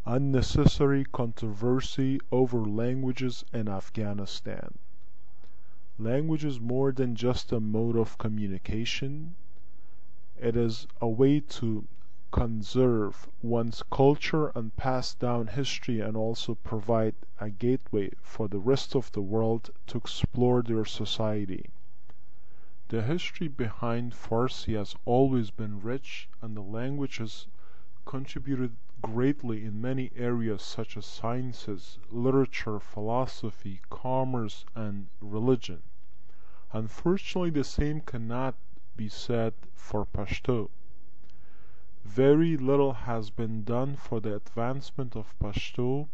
Unnecessary controversy over languages in Afghanistan. Language is more than just a mode of communication. It is a way to conserve one's culture and pass down history, and also provide a gateway for the rest of the world to explore their society. The history behind Farsi has always been rich, and the language has contributed greatly in many areas such as sciences, literature, philosophy, commerce, and religion. Unfortunately, the same cannot be said for Pashto. Very little has been done for the advancement of Pashto,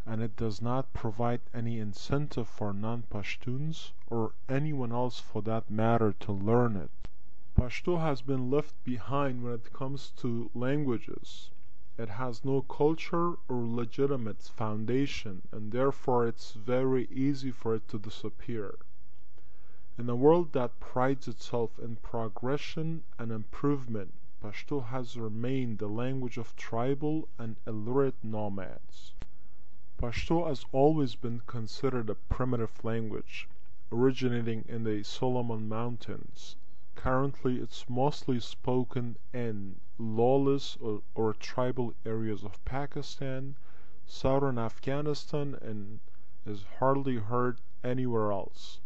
and it does not provide any incentive for non-Pashtuns or anyone else for that matter to learn it. Pashto has been left behind when it comes to languages. It has no culture or legitimate foundation, and therefore it's very easy for it to disappear. In a world that prides itself in progression and improvement, Pashto has remained the language of tribal and illiterate nomads. Pashto has always been considered a primitive language, originating in the Solomon Mountains. Currently, it's mostly spoken in lawless or tribal areas of Pakistan, southern Afghanistan, and is hardly heard anywhere else.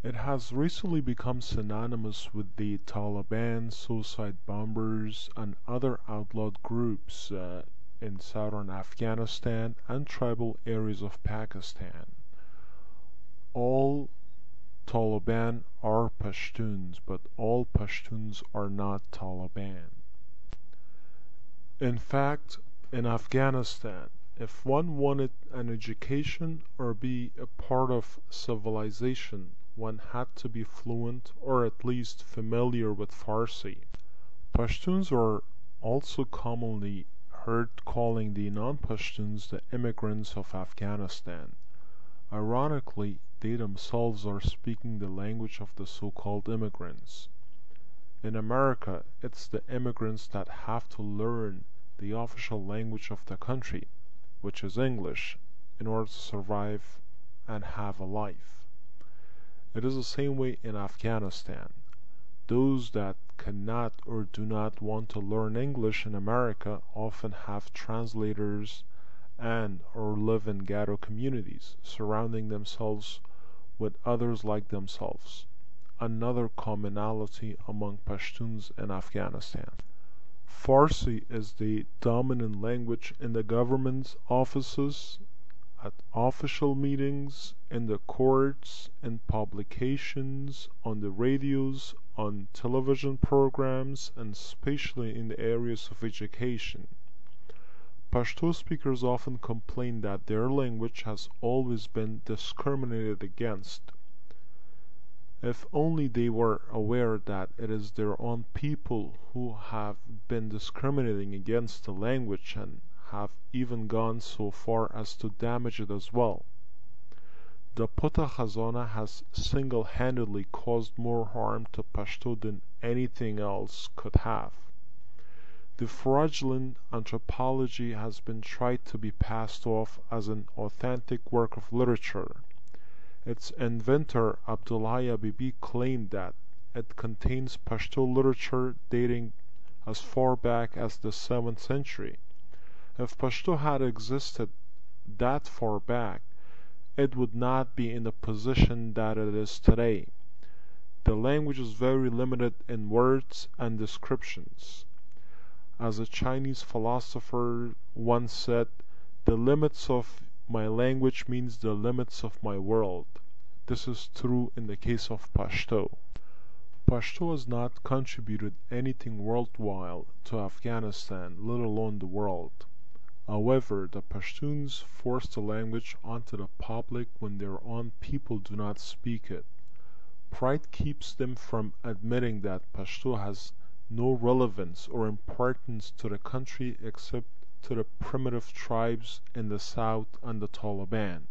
It has recently become synonymous with the Taliban, suicide bombers, and other outlawed groups in southern Afghanistan and tribal areas of Pakistan. All Taliban are Pashtuns, but all Pashtuns are not Taliban. In fact, in Afghanistan, if one wanted an education or be a part of civilization, one had to be fluent or at least familiar with Farsi. Pashtuns are also commonly heard calling the non-Pashtuns the immigrants of Afghanistan. Ironically, they themselves are speaking the language of the so-called immigrants. In America, it's the immigrants that have to learn the official language of the country, which is English, in order to survive and have a life. It is the same way in Afghanistan. Those that cannot or do not want to learn English in America often have translators and or live in ghetto communities, surrounding themselves with others like themselves. Another commonality among Pashtuns in Afghanistan. Farsi is the dominant language in the government's offices, at official meetings, in the courts, in publications, on the radios, on television programs, and especially in the areas of education. Pashto speakers often complain that their language has always been discriminated against. If only they were aware that it is their own people who have been discriminating against the language and have even gone so far as to damage it as well. The Putta Khazana has single-handedly caused more harm to Pashto than anything else could have. The fraudulent anthropology has been tried to be passed off as an authentic work of literature. Its inventor Abdullah Bibi claimed that it contains Pashto literature dating as far back as the 7th century. If Pashto had existed that far back, it would not be in the position that it is today. The language is very limited in words and descriptions. As a Chinese philosopher once said, "The limits of my language means the limits of my world." This is true in the case of Pashto. Pashto has not contributed anything worthwhile to Afghanistan, let alone the world. However, the Pashtuns force the language onto the public when their own people do not speak it. Pride keeps them from admitting that Pashto has no relevance or importance to the country except to the primitive tribes in the south and the Taliban.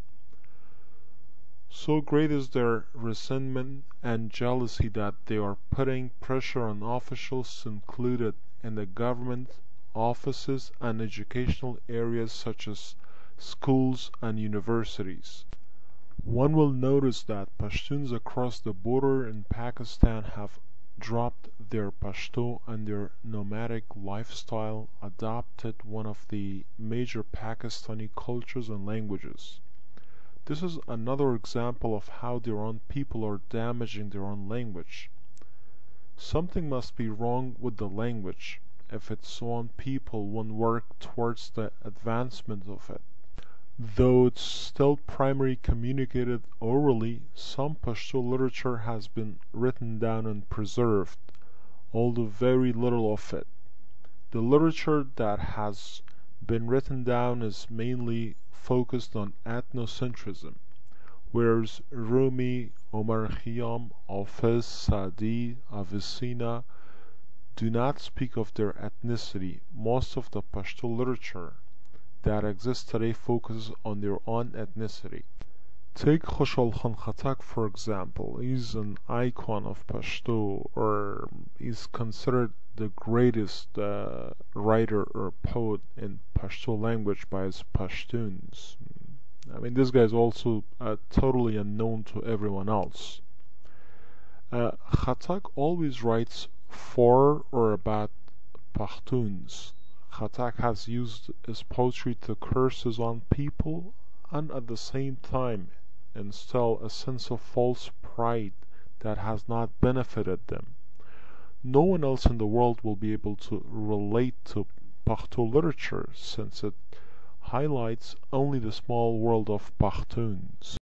So great is their resentment and jealousy that they are putting pressure on officials included in the government offices, and educational areas such as schools and universities. One will notice that Pashtuns across the border in Pakistan have dropped their Pashto and their nomadic lifestyle, adopted one of the major Pakistani cultures and languages. This is another example of how their own people are damaging their own language. Something must be wrong with the language if its own people won't work towards the advancement of it. Though it's still primarily communicated orally, some Pashto literature has been written down and preserved, although very little of it. The literature that has been written down is mainly focused on ethnocentrism, whereas Rumi, Omar Khayyam, Hafiz, Sa'di, Avicenna do not speak of their ethnicity. Most of the Pashto literature that exists today focuses on their own ethnicity. Take Khushal Khan Khattak for example. He's an icon of Pashto, or he's considered the greatest writer or poet in Pashto language by his Pashtuns. I mean, this guy is also totally unknown to everyone else. Khattak always writes for or about Pashtuns. Khattak has used his poetry to curse his own people and at the same time instill a sense of false pride that has not benefited them. No one else in the world will be able to relate to Pashto literature since it highlights only the small world of Pashtuns.